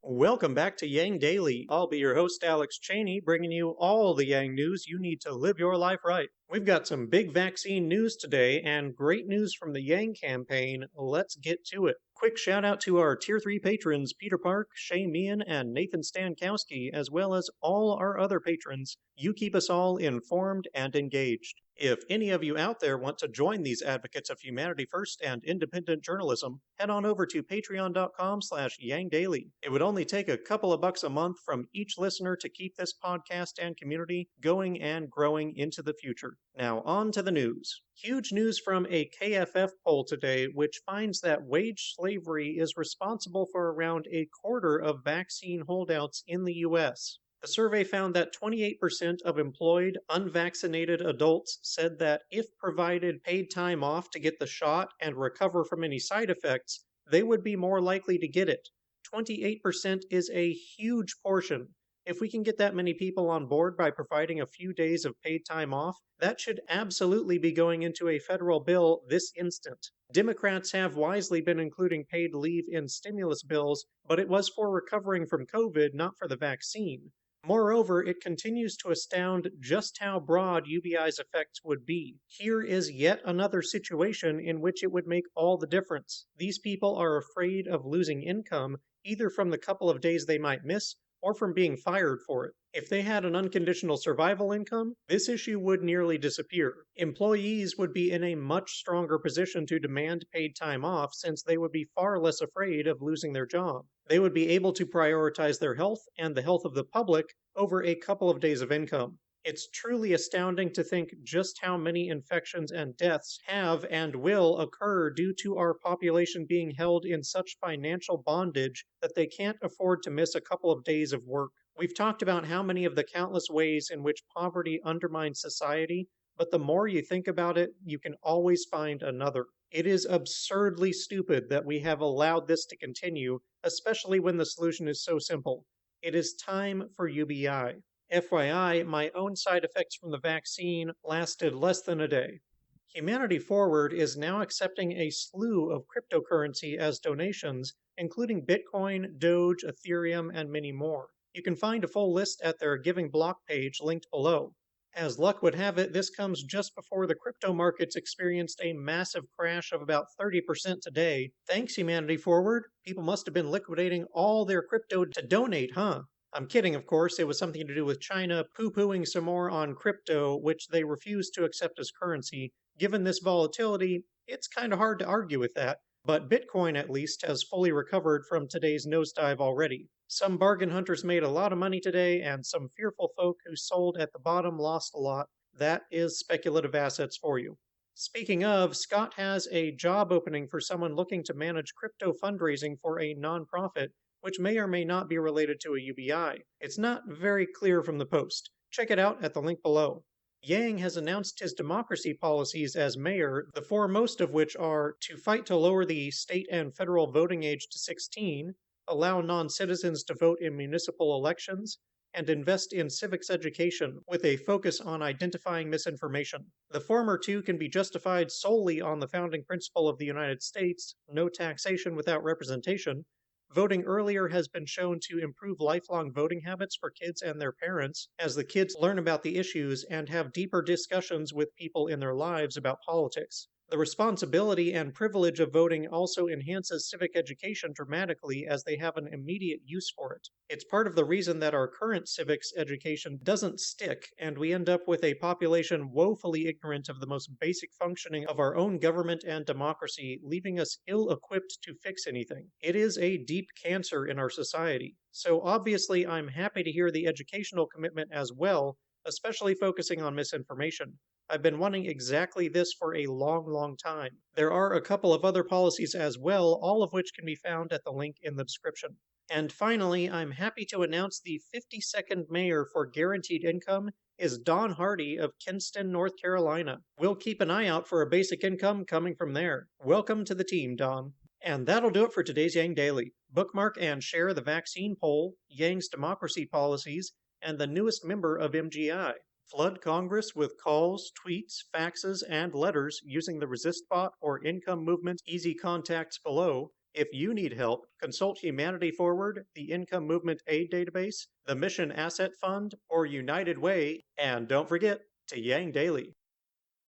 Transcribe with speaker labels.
Speaker 1: Welcome back to Yang Daily. I'll be your host, Alex Cheney, bringing you all the Yang news you need to live your life right. We've got some big vaccine news today and great news from the Yang campaign. Let's get to it. Quick shout out to our Tier 3 patrons, Peter Park, Shay Meehan, and Nathan Stankowski, as well as all our other patrons. You keep us all informed and engaged. If any of you out there want to join these advocates of humanity first and independent journalism, head on over to patreon.com/yangdaily. It would only take a couple of bucks a month from each listener to keep this podcast and community going and growing into the future. Now on to the news. Huge news from a KFF poll today, which finds that wage slavery is responsible for around a quarter of vaccine holdouts in the U.S. The survey found that 28% of employed, unvaccinated adults said that if provided paid time off to get the shot and recover from any side effects, they would be more likely to get it. 28% is a huge portion. If we can get that many people on board by providing a few days of paid time off, that should absolutely be going into a federal bill this instant. Democrats have wisely been including paid leave in stimulus bills, but it was for recovering from COVID, not for the vaccine. Moreover, it continues to astound just how broad UBI's effects would be. Here is yet another situation in which it would make all the difference. These people are afraid of losing income, either from the couple of days they might miss, or from being fired for it. If they had an unconditional survival income, this issue would nearly disappear. Employees would be in a much stronger position to demand paid time off since they would be far less afraid of losing their job. They would be able to prioritize their health and the health of the public over a couple of days of income. It's truly astounding to think just how many infections and deaths have and will occur due to our population being held in such financial bondage that they can't afford to miss a couple of days of work. We've talked about how many of the countless ways in which poverty undermines society, but the more you think about it, you can always find another. It is absurdly stupid that we have allowed this to continue, especially when the solution is so simple. It is time for UBI. FYI, my own side effects from the vaccine lasted less than a day. Humanity Forward is now accepting a slew of cryptocurrency as donations, including Bitcoin, Doge, Ethereum, and many more. You can find a full list at their Giving Block page linked below. As luck would have it, this comes just before the crypto markets experienced a massive crash of about 30% today. Thanks, Humanity Forward. People must have been liquidating all their crypto to donate, huh? I'm kidding, of course. It was something to do with China poo-pooing some more on crypto, which they refused to accept as currency. Given this volatility, it's kind of hard to argue with that. But Bitcoin, at least, has fully recovered from today's nosedive already. Some bargain hunters made a lot of money today, and some fearful folk who sold at the bottom lost a lot. That is speculative assets for you. Speaking of, Scott has a job opening for someone looking to manage crypto fundraising for a nonprofit, which may or may not be related to a UBI. It's not very clear from the post. Check it out at the link below. Yang has announced his democracy policies as mayor, the foremost of which are to fight to lower the state and federal voting age to 16, allow non-citizens to vote in municipal elections, and invest in civics education with a focus on identifying misinformation. The former two can be justified solely on the founding principle of the United States, no taxation without representation. Voting earlier has been shown to improve lifelong voting habits for kids and their parents, as the kids learn about the issues and have deeper discussions with people in their lives about politics. The responsibility and privilege of voting also enhances civic education dramatically as they have an immediate use for it. It's part of the reason that our current civics education doesn't stick, and we end up with a population woefully ignorant of the most basic functioning of our own government and democracy, leaving us ill-equipped to fix anything. It is a deep cancer in our society. So obviously I'm happy to hear the educational commitment as well, especially focusing on misinformation. I've been wanting exactly this for a long time. There are a couple of other policies as well, all of which can be found at the link in the description. And finally, I'm happy to announce the 52nd mayor for guaranteed income is Don Hardy of Kinston, North Carolina. We'll keep an eye out for a basic income coming from there. Welcome to the team, Don. And that'll do it for today's Yang Daily. Bookmark and share the vaccine poll, Yang's democracy policies, and the newest member of MGI. Flood Congress with calls, tweets, faxes, and letters using the Resist bot or Income Movement easy contacts below. If you need help, consult Humanity Forward, the Income Movement Aid Database, the Mission Asset Fund, or United Way, and don't forget to Yang Daily.